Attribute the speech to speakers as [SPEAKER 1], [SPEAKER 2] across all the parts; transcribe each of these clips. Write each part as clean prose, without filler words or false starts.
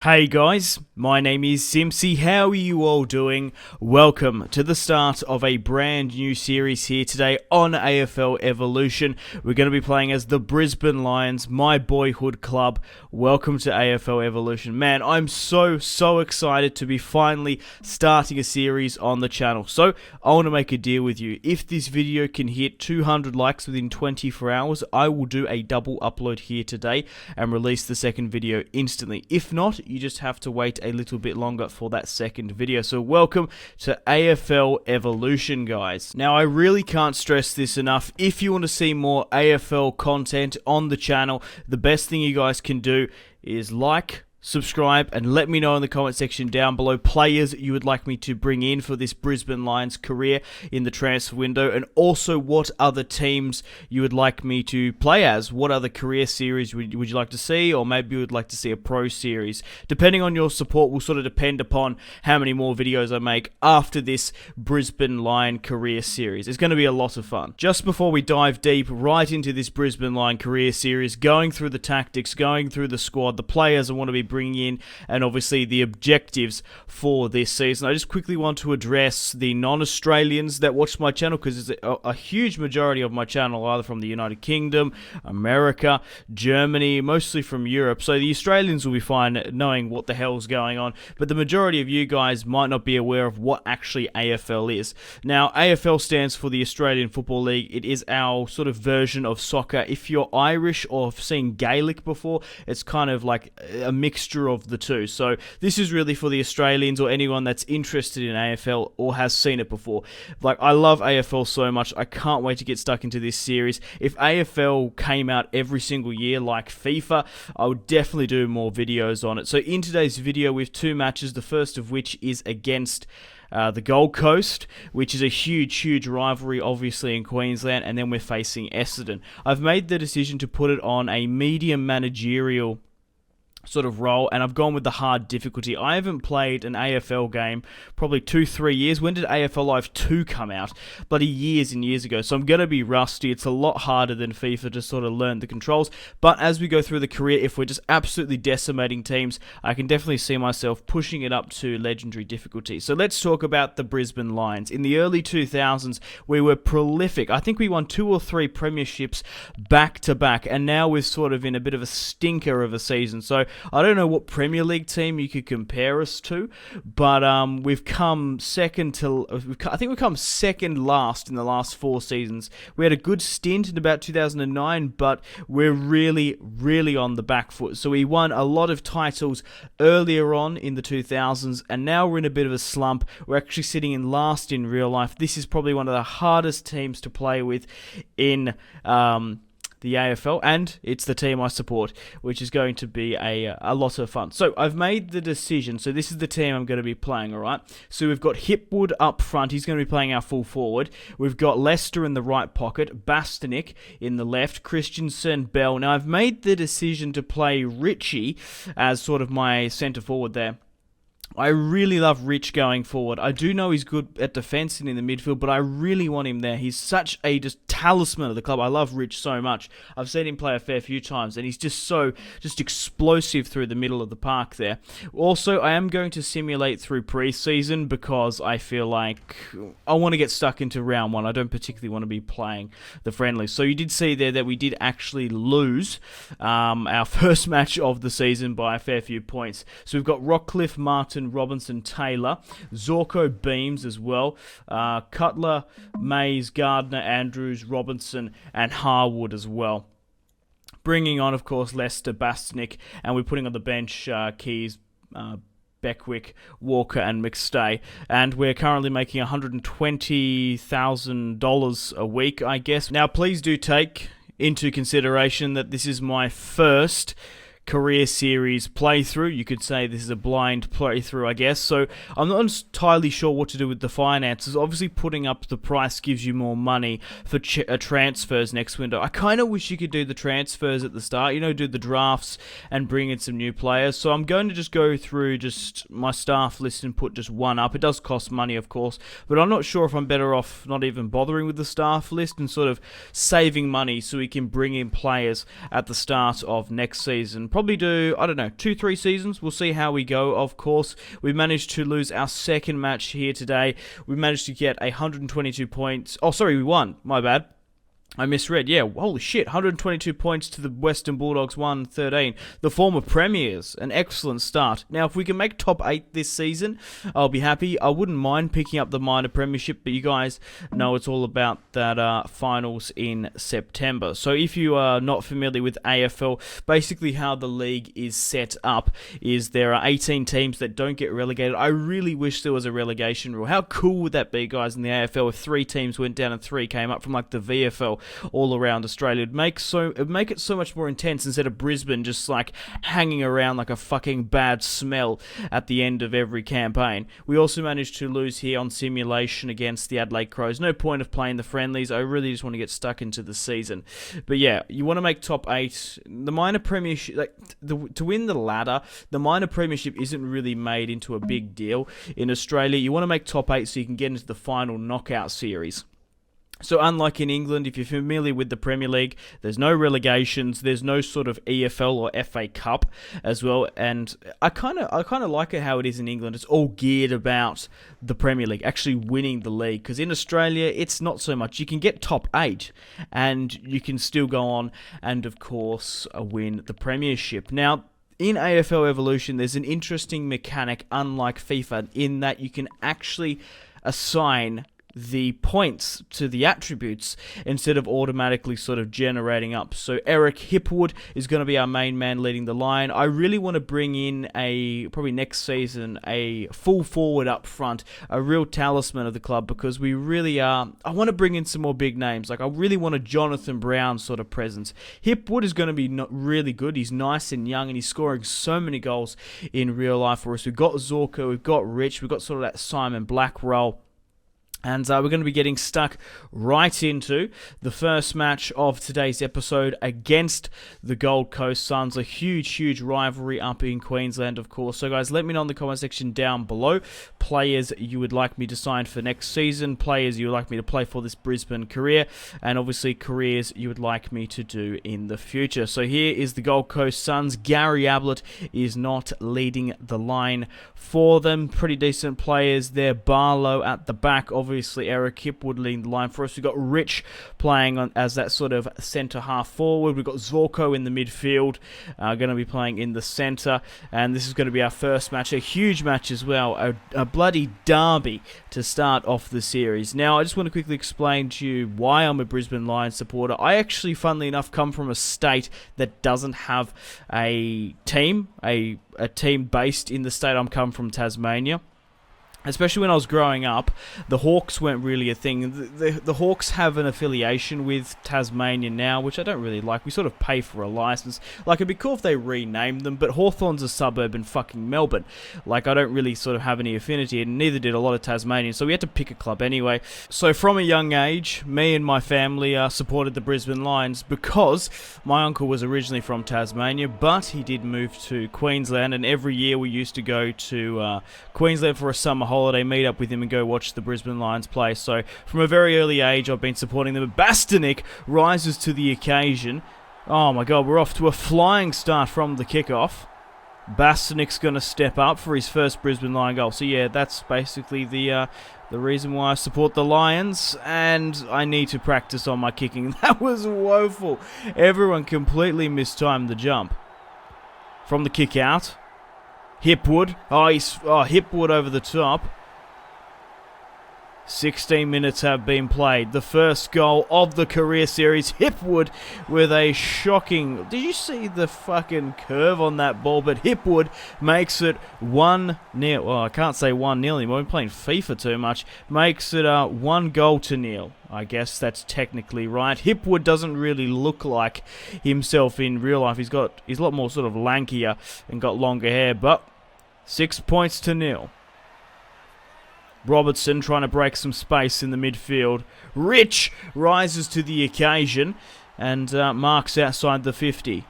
[SPEAKER 1] Hey guys, my name is Simpzy. How are you all doing? Welcome to the start of a brand new series here today on AFL Evolution. We're going to be playing as the Brisbane Lions, my boyhood club. Welcome to AFL Evolution. Man, I'm so excited to be finally starting a series on the channel. So, I want to make a deal with you. If this video can hit 200 likes within 24 hours, I will do a double upload here today and release the second video instantly. If not, you just have to wait a little bit longer for that second video. So welcome to AFL Evolution, guys. Now, I really can't stress this enough. If you want to see more AFL content on the channel, the best thing you guys can do is like, subscribe, and let me know in the comment section down below players you would like me to bring in for this Brisbane Lions career in the transfer window, and also what other teams you would like me to play as. What other career series would you like to see, or maybe you would like to see a pro series. Depending on your support will sort of depend upon how many more videos I make after this Brisbane Lion career series. It's going to be a lot of fun. Just before we dive deep right into this Brisbane Lion career series, going through the tactics, going through the squad, the players I want to be bringing in, and obviously the objectives for this season, I just quickly want to address the non-Australians that watch my channel, because it's a huge majority of my channel either from the United Kingdom, America, Germany, mostly from Europe. So the Australians will be fine knowing what the hell's going on, but the majority of you guys might not be aware of what actually AFL is. Now, AFL stands for the Australian Football League. It is our sort of version of soccer. If you're Irish or have seen Gaelic before, it's kind of like a mixture of the two. So this is really for the Australians or anyone that's interested in AFL or has seen it before. Like, I love AFL so much. I can't wait to get stuck into this series. If AFL came out every single year like FIFA, I would definitely do more videos on it. So in today's video, we have two matches, the first of which is against the Gold Coast, which is a huge rivalry, obviously, in Queensland, and then we're facing Essendon. I've made the decision to put it on a medium managerial sort of role, and I've gone with the hard difficulty. I haven't played an AFL game probably 2-3 years. When did AFL Live 2 come out? Bloody years and years ago. So I'm going to be rusty. It's a lot harder than FIFA to sort of learn the controls. But as we go through the career, if we're just absolutely decimating teams, I can definitely see myself pushing it up to legendary difficulty. So let's talk about the Brisbane Lions. In the early 2000s, we were prolific. I think we won 2 or 3 premierships back to back, and now we're sort of in a bit of a stinker of a season. So I don't know what Premier League team you could compare us to, but we've come second to. I think we've come second last in the last 4 seasons. We had a good stint in about 2009, but we're really on the back foot. So we won a lot of titles earlier on in the 2000s, and now we're in a bit of a slump. We're actually sitting in last in real life. This is probably one of the hardest teams to play with in the AFL, and it's the team I support, which is going to be a lot of fun. So I've made the decision. So this is the team I'm going to be playing, all right? So we've got Hipwood up front. He's going to be playing our full forward. We've got Lester in the right pocket, Bastanik in the left, Christensen, Bell. Now, I've made the decision to play Richie as sort of my centre forward there. I really love Rich going forward. I do know he's good at defence and in the midfield, but I really want him there. He's such a just talisman of the club. I love Rich so much. I've seen him play a fair few times, and he's just explosive through the middle of the park there. Also, I am going to simulate through pre-season because I feel like I want to get stuck into round 1. I don't particularly want to be playing the friendlies. So you did see there that we did actually lose our first match of the season by a fair few points. So we've got Rockcliffe, Martin, Robinson, Taylor, Zorko, Beams as well, Cutler, Mays, Gardner, Andrews, Robinson, and Harwood as well. Bringing on, of course, Lester, Bastanik, and we're putting on the bench Keys, Beckwith, Walker, and McStay. And we're currently making $120,000 a week, I guess. Now, please do take into consideration that this is my first career series playthrough. You could say this is a blind playthrough, I guess. So I'm not entirely sure what to do with the finances. Obviously, putting up the price gives you more money for transfers next window. I kind of wish you could do the transfers at the start, you know, do the drafts and bring in some new players. So I'm going to just go through just my staff list and put just one up. It does cost money, of course, but I'm not sure if I'm better off not even bothering with the staff list and sort of saving money so we can bring in players at the start of next season. probably do, I don't know, 2-3 seasons. We'll see how we go, of course. We managed to lose our second match here today. We managed to get 122 points. Oh, sorry, we won. My bad. I misread. Yeah, holy shit. 122 points to the Western Bulldogs, 113. The former premiers. An excellent start. Now, if we can make top 8 this season, I'll be happy. I wouldn't mind picking up the minor premiership, but you guys know it's all about that finals in September. So if you are not familiar with AFL, basically how the league is set up is there are 18 teams that don't get relegated. I really wish there was a relegation rule. How cool would that be, guys, in the AFL if 3 teams went down and 3 came up from like the VFL all around Australia? It'd make it so much more intense instead of Brisbane just like hanging around like a fucking bad smell at the end of every campaign. We also managed to lose here on simulation against the Adelaide Crows. No point of playing the friendlies. I really just want to get stuck into the season. But yeah, you want to make top 8. The minor premiership, to win the ladder, the minor premiership isn't really made into a big deal in Australia. You want to make top 8 so you can get into the final knockout series. So unlike in England, if you're familiar with the Premier League, there's no relegations, there's no sort of EFL or FA Cup as well, and I kind of like it how it is in England. It's all geared about the Premier League, actually winning the league, because in Australia, it's not so much. You can get top 8, and you can still go on and, of course, win the Premiership. Now, in AFL Evolution, there's an interesting mechanic, unlike FIFA, in that you can actually assign the points to the attributes instead of automatically sort of generating up. So Eric Hipwood is going to be our main man leading the line. I really want to bring in probably next season, a full forward up front, a real talisman of the club, because we really are. I want to bring in some more big names. Like I really want a Jonathan Brown sort of presence. Hipwood is going to be really good. He's nice and young and he's scoring so many goals in real life for us. We've got Zorko, we've got Rich, we've got sort of that Simon Black role. And we're going to be getting stuck right into the first match of today's episode against the Gold Coast Suns. A huge, huge rivalry up in Queensland, of course. So, guys, let me know in the comment section down below players you would like me to sign for next season, players you would like me to play for this Brisbane career, and obviously careers you would like me to do in the future. So here is the Gold Coast Suns. Gary Ablett is not leading the line for them. Pretty decent players there. Barlow at the back, obviously Eric Hipwood leading the line for us. We've got Rich playing as that sort of centre half forward. We've got Zorko in the midfield, going to be playing in the centre. And this is going to be our first match, a huge match as well, a bloody derby to start off the series. Now, I just want to quickly explain to you why I'm a Brisbane Lions supporter. I actually, funnily enough, come from a state that doesn't have a team, a team based in the state. I'm come from Tasmania. Especially when I was growing up, the Hawks weren't really a thing. The Hawks have an affiliation with Tasmania now, which I don't really like. We sort of pay for a license. Like, it'd be cool if they renamed them, but Hawthorn's a suburb in fucking Melbourne. Like, I don't really sort of have any affinity, and neither did a lot of Tasmanians, so we had to pick a club anyway. So from a young age, me and my family supported the Brisbane Lions because my uncle was originally from Tasmania, but he did move to Queensland, and every year we used to go to Queensland for a summer holiday, meet up with him and go watch the Brisbane Lions play. So from a very early age I've been supporting them. Bastanik rises to the occasion. Oh my god, we're off to a flying start from the kickoff. Bastanik's going to step up for his first Brisbane Lion goal. So yeah, that's basically the reason why I support the Lions, and I need to practice on my kicking. That was woeful. Everyone completely mistimed the jump. From the kick out, Hipwood. Hipwood over the top. 16 minutes have been played. The first goal of the career series. Hipwood with a shocking... Did you see the fucking curve on that ball? But Hipwood makes it 1-0. Well, I can't say 1-0 anymore. I'm playing FIFA too much. Makes it 1-0. I guess that's technically right. Hipwood doesn't really look like himself in real life. He's a lot more sort of lankier and got longer hair. But 6-0. Robertson trying to break some space in the midfield. Rich rises to the occasion and marks outside the 50.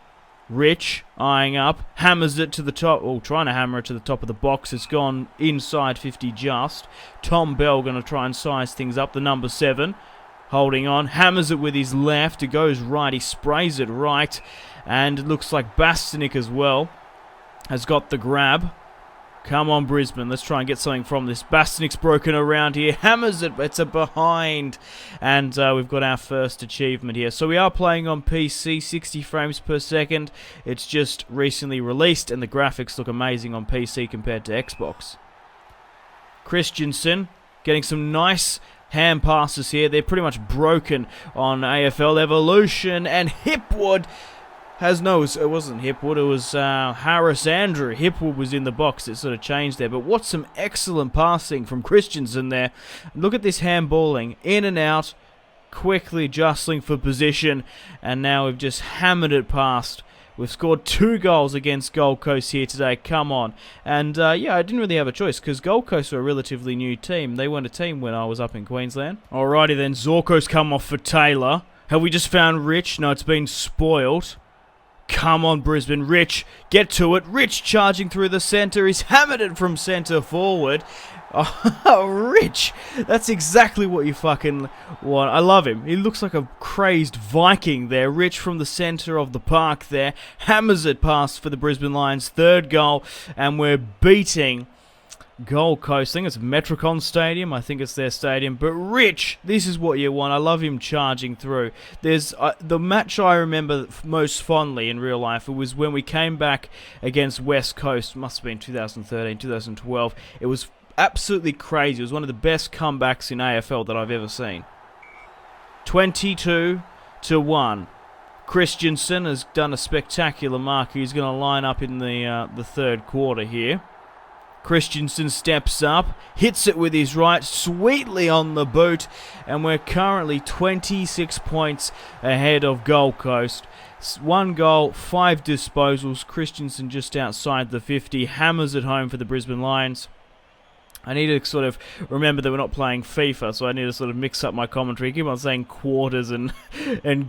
[SPEAKER 1] Rich eyeing up, hammers it to the top, trying to hammer it to the top of the box. It's gone inside 50 just. Tom Bell going to try and size things up, the number 7. Holding on, hammers it with his left. It goes right, he sprays it right. And it looks like Bastinik as well has got the grab. Come on, Brisbane. Let's try and get something from this. Bastinik's broken around here. Hammers it. It's a behind. And we've got our first achievement here. So we are playing on PC, 60 frames per second. It's just recently released, and the graphics look amazing on PC compared to Xbox. Christensen getting some nice hand passes here. They're pretty much broken on AFL Evolution. And Hipwood has no, it wasn't Hipwood, it was Harris Andrew. Hipwood was in the box, it sort of changed there. But what some excellent passing from Christensen there. Look at this handballing, in and out, quickly jostling for position. And now we've just hammered it past. We've scored 2 goals against Gold Coast here today. Come on. And, yeah, I didn't really have a choice because Gold Coast were a relatively new team. They weren't a team when I was up in Queensland. Alrighty then, Zorko's come off for Taylor. Have we just found Rich? No, it's been spoiled. Come on, Brisbane. Rich, get to it. Rich charging through the centre. He's hammered it from centre forward. Oh, Rich. That's exactly what you fucking want. I love him. He looks like a crazed Viking there. Rich from the centre of the park there. Hammers it past for the Brisbane Lions. 3rd goal. And we're beating Gold Coast. I think it's Metricon Stadium. I think it's their stadium. But Rich, this is what you want. I love him charging through. There's the match I remember most fondly in real life. It was when we came back against West Coast. Must have been 2013, 2012. It was absolutely crazy. It was one of the best comebacks in AFL that I've ever seen. 22-1. Christensen has done a spectacular mark. He's going to line up in the 3rd quarter here. Christensen steps up, hits it with his right, sweetly on the boot, and we're currently 26 points ahead of Gold Coast. 1 goal, 5 disposals. Christensen just outside the 50, hammers it home for the Brisbane Lions. I need to sort of remember that we're not playing FIFA, so I need to sort of mix up my commentary. Keep on saying quarters and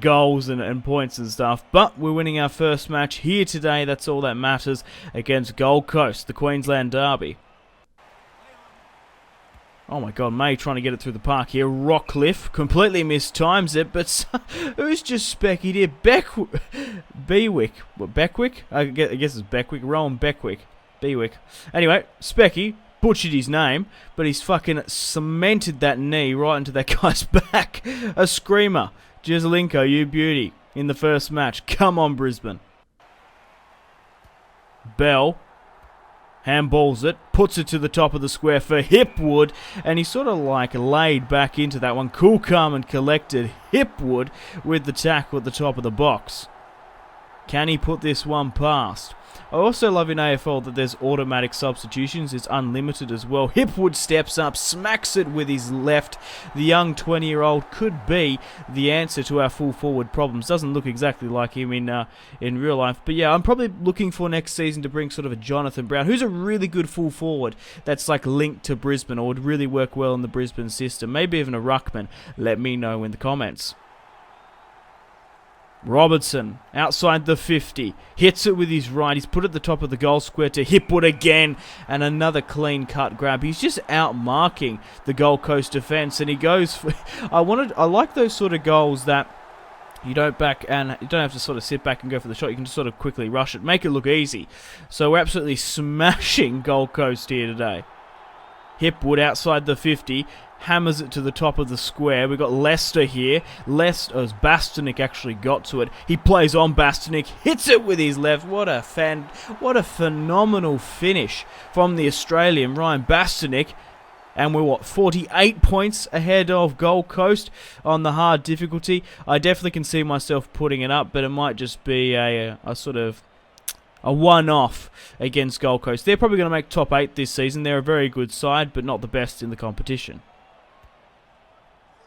[SPEAKER 1] goals and points and stuff. But we're winning our first match here today. That's all that matters against Gold Coast, the Queensland Derby. Oh my god, May trying to get it through the park here. Rockcliffe completely mistimes it, but who's just speckied here? Bewick. What, Beckwick? I guess it's Beckwick. Rowan Beckwick. Bewick. Anyway, Specky butchered his name, but he's fucking cemented that knee right into that guy's back. A screamer. Jezelenko, you beauty, in the first match. Come on, Brisbane. Bell handballs it, puts it to the top of the square for Hipwood, and he sort of like laid back into that one. Cool, calm, and collected. Hipwood with the tackle at the top of the box. Can he put this one past? I also love in AFL that there's automatic substitutions. It's unlimited as well. Hipwood steps up, smacks it with his left. The young 20-year-old could be the answer to our full forward problems. Doesn't look exactly like him in real life. But yeah, I'm probably looking for next season to bring sort of a Jonathan Brown, who's a really good full forward that's like linked to Brisbane or would really work well in the Brisbane system. Maybe even a ruckman. Let me know in the comments. Robertson, outside the 50, hits it with his right. He's put it at the top of the goal square to Hipwood again, and another clean cut grab. He's just out-marking the Gold Coast defence, and he goes for... I like those sort of goals that you don't have to sort of sit back and go for the shot. You can just sort of quickly rush it, make it look easy. So we're absolutely smashing Gold Coast here today. Hipwood outside the 50, hammers it to the top of the square. We've got Leicester here. Leicester's Bastinik actually got to it. He plays on Bastinik, hits it with his left. What a phenomenal finish from the Australian Ryan Bastinik. And we're, 48 points ahead of Gold Coast on the hard difficulty. I definitely can see myself putting it up, but it might just be a sort of a one-off against Gold Coast. They're probably going to make top 8 this season. They're a very good side, but not the best in the competition.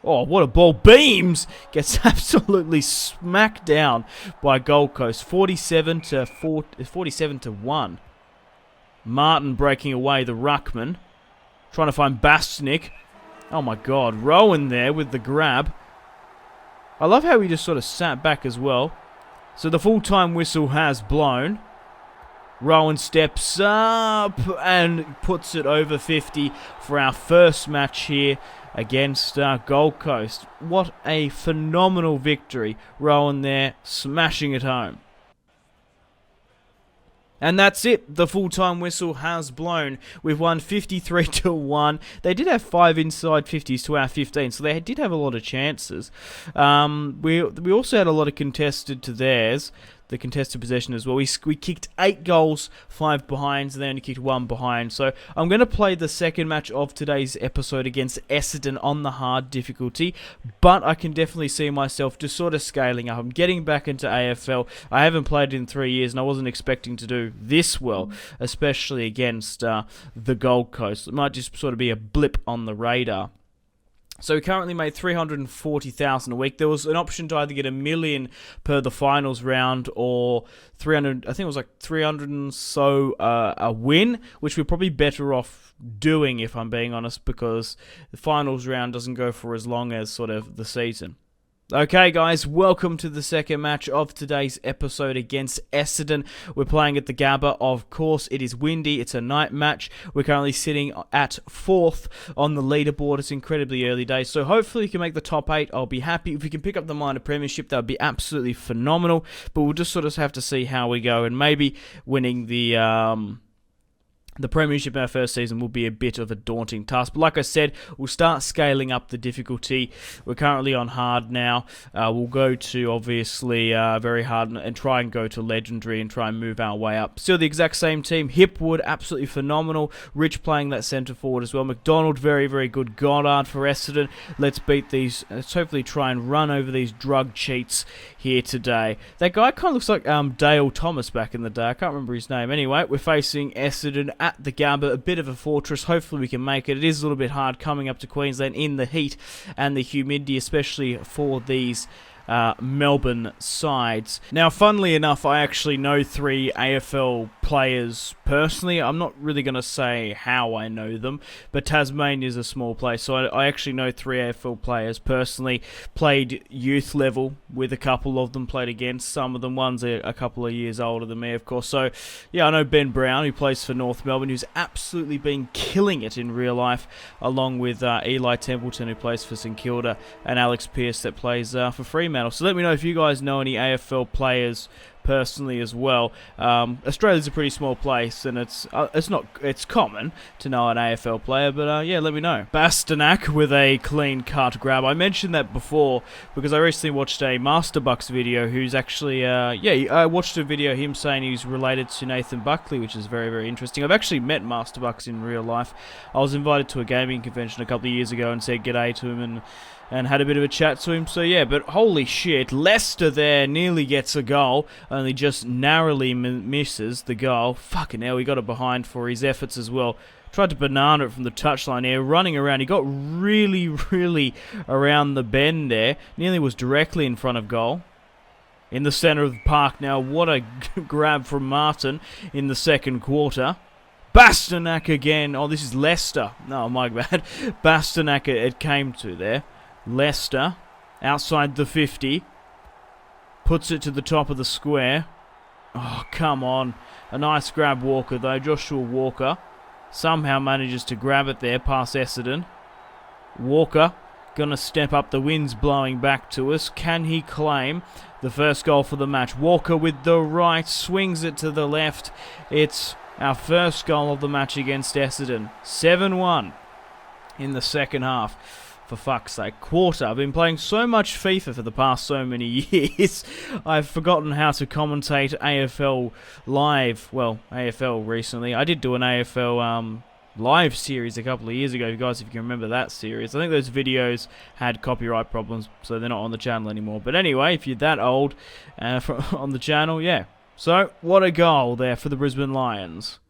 [SPEAKER 1] Oh, what a ball. Beams gets absolutely smacked down by Gold Coast. 47-1. Martin breaking away the ruckman. Trying to find Bastinik. Oh my god. Rowan there with the grab. I love how he just sort of sat back as well. So the full-time whistle has blown. Rowan steps up and puts it over 50 for our first match here against Gold Coast. What a phenomenal victory. Rowan there smashing it home. And that's it. The full-time whistle has blown. We've won 53-1. They did have 5 inside 50s to our 15, so they did have a lot of chances. We also had a lot of contested to theirs. The contested possession as well. We kicked 8 goals, 5 behinds, and they only kicked 1 behind. So I'm going to play the second match of today's episode against Essendon on the hard difficulty, but I can definitely see myself just sort of scaling up. I'm getting back into AFL. I haven't played in 3 years, and I wasn't expecting to do this well, especially against the Gold Coast. It might just sort of be a blip on the radar. So we currently made $340,000 a week. There was an option to either get $1 million per the finals round or 300. I think it was like 300 and so a win, which we're probably better off doing if I'm being honest, because the finals round doesn't go for as long as sort of the season. Okay, guys, welcome to the second match of today's episode against Essendon. We're playing at the Gabba. Of course, it is windy. It's a night match. We're currently sitting at 4th on the leaderboard. It's incredibly early days, so hopefully we can make the top 8. I'll be happy. If we can pick up the minor premiership, that would be absolutely phenomenal, but we'll just sort of have to see how we go, and maybe winning the premiership in our first season will be a bit of a daunting task. But like I said, we'll start scaling up the difficulty. We're currently on hard now. We'll go to, obviously, very hard and try and go to legendary and try and move our way up. Still the exact same team. Hipwood, absolutely phenomenal. Rich playing that centre forward as well. McDonald, very, very good. Goddard for Essendon. Let's beat these. Let's hopefully try and run over these drug cheats here today. That guy kind of looks like Dale Thomas back in the day. I can't remember his name. Anyway, we're facing Essendon at the Gabba, a bit of a fortress. Hopefully we can make it. It is a little bit hard coming up to Queensland in the heat and the humidity, especially for these Melbourne sides. Now, funnily enough, I actually know 3 AFL players personally. I'm not really going to say how I know them, but Tasmania is a small place, so I actually know 3 AFL players personally. Played youth level with a couple of them, played against some of them. One's a couple of years older than me, of course. So, yeah, I know Ben Brown, who plays for North Melbourne, who's absolutely been killing it in real life, along with Eli Templeton, who plays for St Kilda, and Alex Pearce, that plays for Fremantle. So let me know if you guys know any AFL players personally as well. Australia's a pretty small place, and it's common to know an AFL player, but yeah, let me know. Bastanak with a clean cut grab. I mentioned that before because I recently watched a Masterbucks video who's actually I watched a video of him saying he's related to Nathan Buckley, which is very, very interesting. I've actually met Masterbucks in real life. I was invited to a gaming convention a couple of years ago and said g'day to him and had a bit of a chat to him. So yeah, but holy shit, Leicester there nearly gets a goal, only just narrowly misses the goal. Fucking hell, he got it behind for his efforts as well. Tried to banana it from the touchline here, running around. He got really, really around the bend there. Nearly was directly in front of goal. In the centre of the park now. What a grab from Martin in the second quarter. Bastanak again. Oh, this is Leicester. No, my bad. Bastanak it came to there. Leicester, outside the 50, puts it to the top of the square. Oh, come on. A nice grab, Walker, though. Joshua Walker somehow manages to grab it there past Essendon. Walker gonna step up. The wind's blowing back to us. Can he claim the first goal for the match? Walker with the right, swings it to the left. It's our first goal of the match against Essendon. 7-1 in the second half. For fuck's sake, quarter. I've been playing so much FIFA for the past so many years, I've forgotten how to commentate AFL live. Well, AFL recently. I did do an AFL live series a couple of years ago, guys, if you can remember that series. I think those videos had copyright problems, so they're not on the channel anymore. But anyway, if you're that old on the channel, yeah. So, what a goal there for the Brisbane Lions.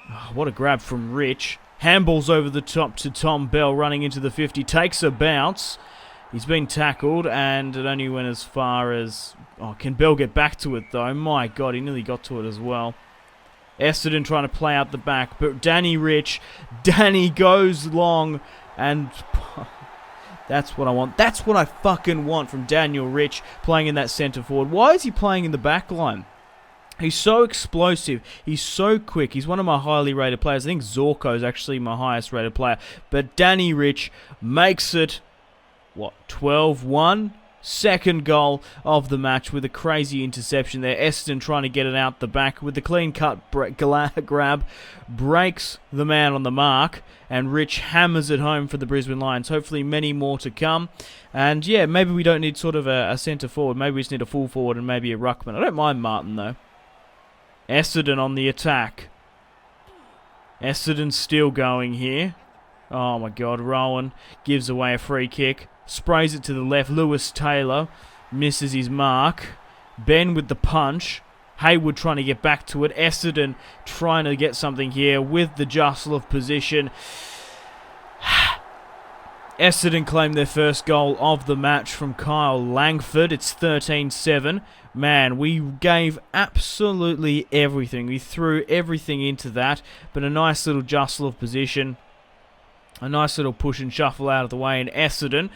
[SPEAKER 1] Oh, what a grab from Rich. Handballs over the top to Tom Bell, running into the 50. Takes a bounce. He's been tackled, and it only went as far as... Oh, can Bell get back to it, though? My God, he nearly got to it as well. Essendon trying to play out the back, but Danny Rich. Danny goes long, and... That's what I want. That's what I fucking want from Daniel Rich, playing in that centre forward. Why is he playing in the back line? He's so explosive. He's so quick. He's one of my highly rated players. I think Zorko is actually my highest rated player. But Danny Rich makes it, what, 12-1? Second goal of the match with a crazy interception there. Essendon trying to get it out the back with the clean cut grab. Breaks the man on the mark. And Rich hammers it home for the Brisbane Lions. Hopefully many more to come. And yeah, maybe we don't need sort of a centre forward. Maybe we just need a full forward and maybe a ruckman. I don't mind Martin though. Essendon on the attack. Essendon still going here. Oh my God, Rowan gives away a free kick. Sprays it to the left. Lewis Taylor misses his mark. Ben with the punch. Hayward trying to get back to it. Essendon trying to get something here with the jostle of position. Essendon claimed their first goal of the match from Kyle Langford. It's 13-7. Man, we gave absolutely everything. We threw everything into that. But a nice little jostle of position. A nice little push and shuffle out of the way. And Essendon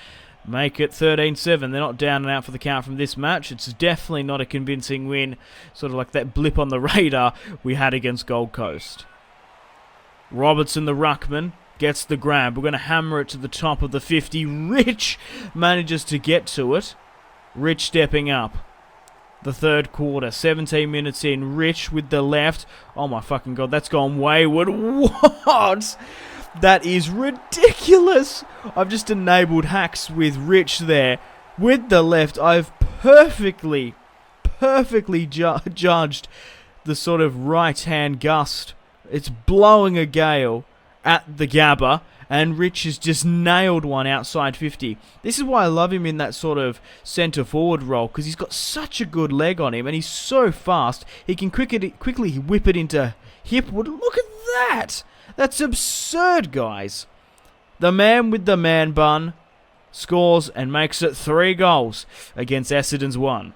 [SPEAKER 1] make it 13-7. They're not down and out for the count from this match. It's definitely not a convincing win. Sort of like that blip on the radar we had against Gold Coast. Robertson, the ruckman, gets the grab. We're going to hammer it to the top of the 50. Rich manages to get to it. Rich stepping up. The third quarter, 17 minutes in. Rich with the left. Oh my fucking God, that's gone wayward. What? That is ridiculous. I've just enabled hacks with Rich there. With the left, I've perfectly judged the sort of right-hand gust. It's blowing a gale at the Gabba, and Rich has just nailed one outside 50. This is why I love him in that sort of centre-forward role, because he's got such a good leg on him, and he's so fast. He can quickly whip it into Hipwood. Look at that! That's absurd, guys. The man with the man bun scores and makes it 3 goals against Essendon's 1.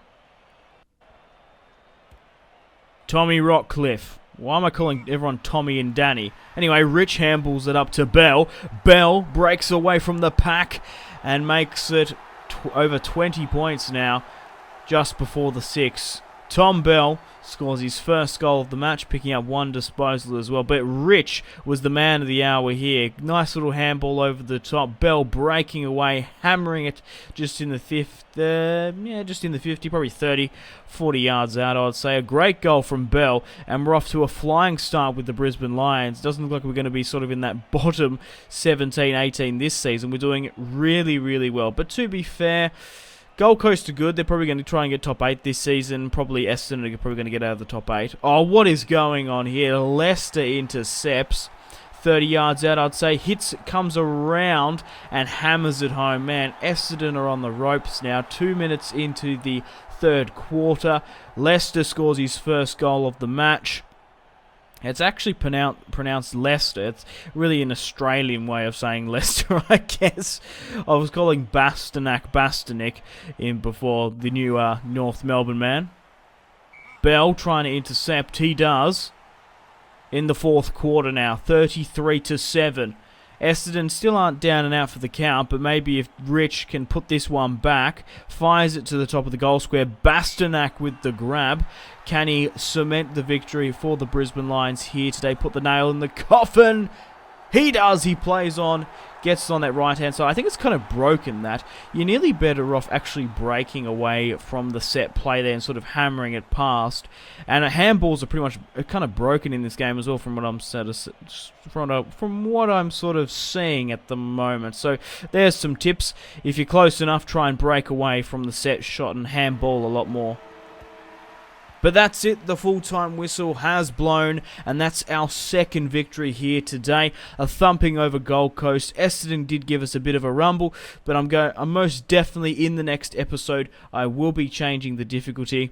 [SPEAKER 1] Tommy Rockcliffe. Why am I calling everyone Tommy and Danny? Anyway, Rich handballs it up to Bell. Bell breaks away from the pack and makes it over 20 points now, just before the 6. Tom Bell scores his first goal of the match, picking up 1 disposal as well. But Rich was the man of the hour here. Nice little handball over the top. Bell breaking away, hammering it just in the 50, just in the 50, probably 30, 40 yards out, I'd say. A great goal from Bell, and we're off to a flying start with the Brisbane Lions. Doesn't look like we're going to be sort of in that bottom 17, 18 this season. We're doing really, really well. But to be fair, Gold Coast are good. They're probably going to try and get top 8 this season. Probably Essendon are probably going to get out of the top 8. Oh, what is going on here? Leicester intercepts. 30 yards out, I'd say. Hits, comes around and hammers it home. Man, Essendon are on the ropes now. 2 minutes into the third quarter. Leicester scores his first goal of the match. It's actually pronounced Leicester. It's really an Australian way of saying Leicester, I guess. I was calling Bastanik in before the new North Melbourne man. Bell trying to intercept. He does. In the fourth quarter now, 33-7. Essendon still aren't down and out for the count, but maybe if Rich can put this one back, fires it to the top of the goal square. Bastanak with the grab. Can he cement the victory for the Brisbane Lions here today? Put the nail in the coffin. He does. He plays on. Gets it on that right-hand side. I think it's kind of broken that. You're nearly better off actually breaking away from the set play there and sort of hammering it past. And handballs are pretty much kind of broken in this game as well from what I'm sort of seeing at the moment. So there's some tips. If you're close enough, try and break away from the set shot and handball a lot more. But that's it, the full-time whistle has blown, and that's our second victory here today. A thumping over Gold Coast. Essendon did give us a bit of a rumble, but I'm most definitely in the next episode. I will be changing the difficulty.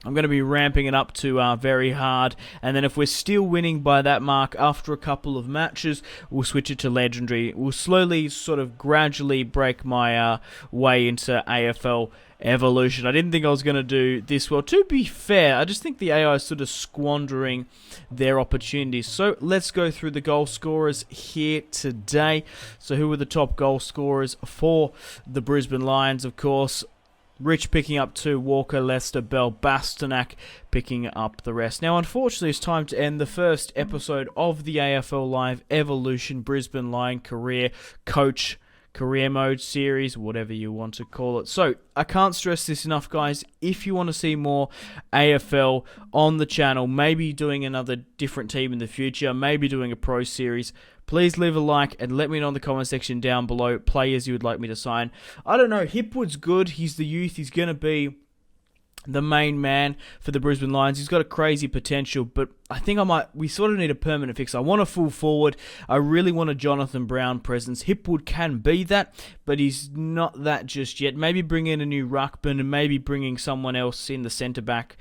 [SPEAKER 1] I'm going to be ramping it up to very hard, and then if we're still winning by that mark after a couple of matches, we'll switch it to Legendary. We'll slowly, sort of gradually break my way into AFL Evolution. I didn't think I was going to do this well. To be fair, I just think the AI is sort of squandering their opportunities. So let's go through the goal scorers here today. So who were the top goal scorers for the Brisbane Lions? Of course, Rich picking up 2, Walker, Leicester, Bell, Bastanak picking up the rest. Now, unfortunately, it's time to end the first episode of the AFL Live Evolution Brisbane Lion career coach career mode series, whatever you want to call it. So I can't stress this enough, guys. If you want to see more AFL on the channel, maybe doing another different team in the future, maybe doing a pro series, please leave a like and let me know in the comment section down below players you would like me to sign. I don't know, Hipwood's good. He's the youth. He's going to be the main man for the Brisbane Lions. He's got a crazy potential, but I think we sort of need a permanent fix. I want a full forward. I really want a Jonathan Brown presence. Hipwood can be that, but he's not that just yet. Maybe bring in a new ruckman and maybe bringing someone else in the centre-back,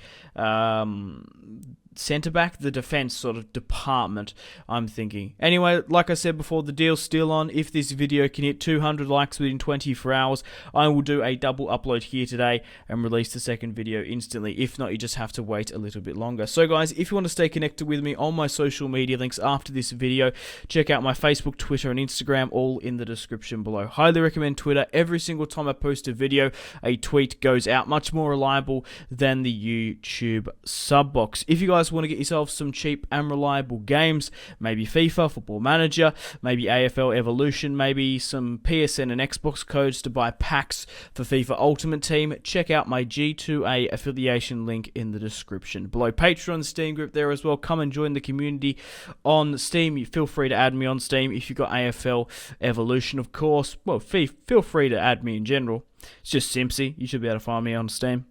[SPEAKER 1] the defense sort of department, I'm thinking. Anyway, like I said before, the deal's still on. If this video can hit 200 likes within 24 hours, I will do a double upload here today and release the second video instantly. If not, you just have to wait a little bit longer. So guys, if you want to stay connected with me on my social media links after this video, check out my Facebook, Twitter, and Instagram, all in the description below. Highly recommend Twitter. Every single time I post a video, a tweet goes out. Much more reliable than the YouTube sub box. If you guys want to get yourself some cheap and reliable games, maybe FIFA, Football Manager, maybe AFL Evolution, maybe some PSN and Xbox codes to buy packs for FIFA Ultimate Team, check out my G2A affiliation link in the description below. Patreon, Steam group there as well. Come and join the community on Steam. You feel free to add me on Steam if you've got AFL Evolution, of course. Well, feel free to add me in general. It's just Simpzy. You should be able to find me on Steam.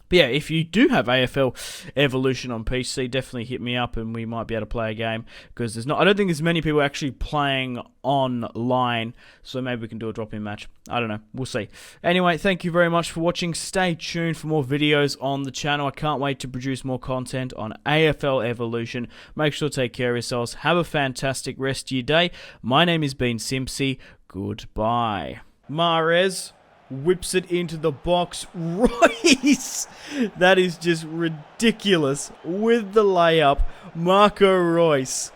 [SPEAKER 1] But yeah, if you do have AFL Evolution on PC, definitely hit me up and we might be able to play a game, because I don't think there's many people actually playing online, so maybe we can do a drop-in match. I don't know, we'll see. Anyway, thank you very much for watching. Stay tuned for more videos on the channel. I can't wait to produce more content on AFL Evolution. Make sure to take care of yourselves. Have a fantastic rest of your day. My name has been Simpzy. Goodbye. Mahrez whips it into the box. Royce! That is just ridiculous. With the layup, Marco Royce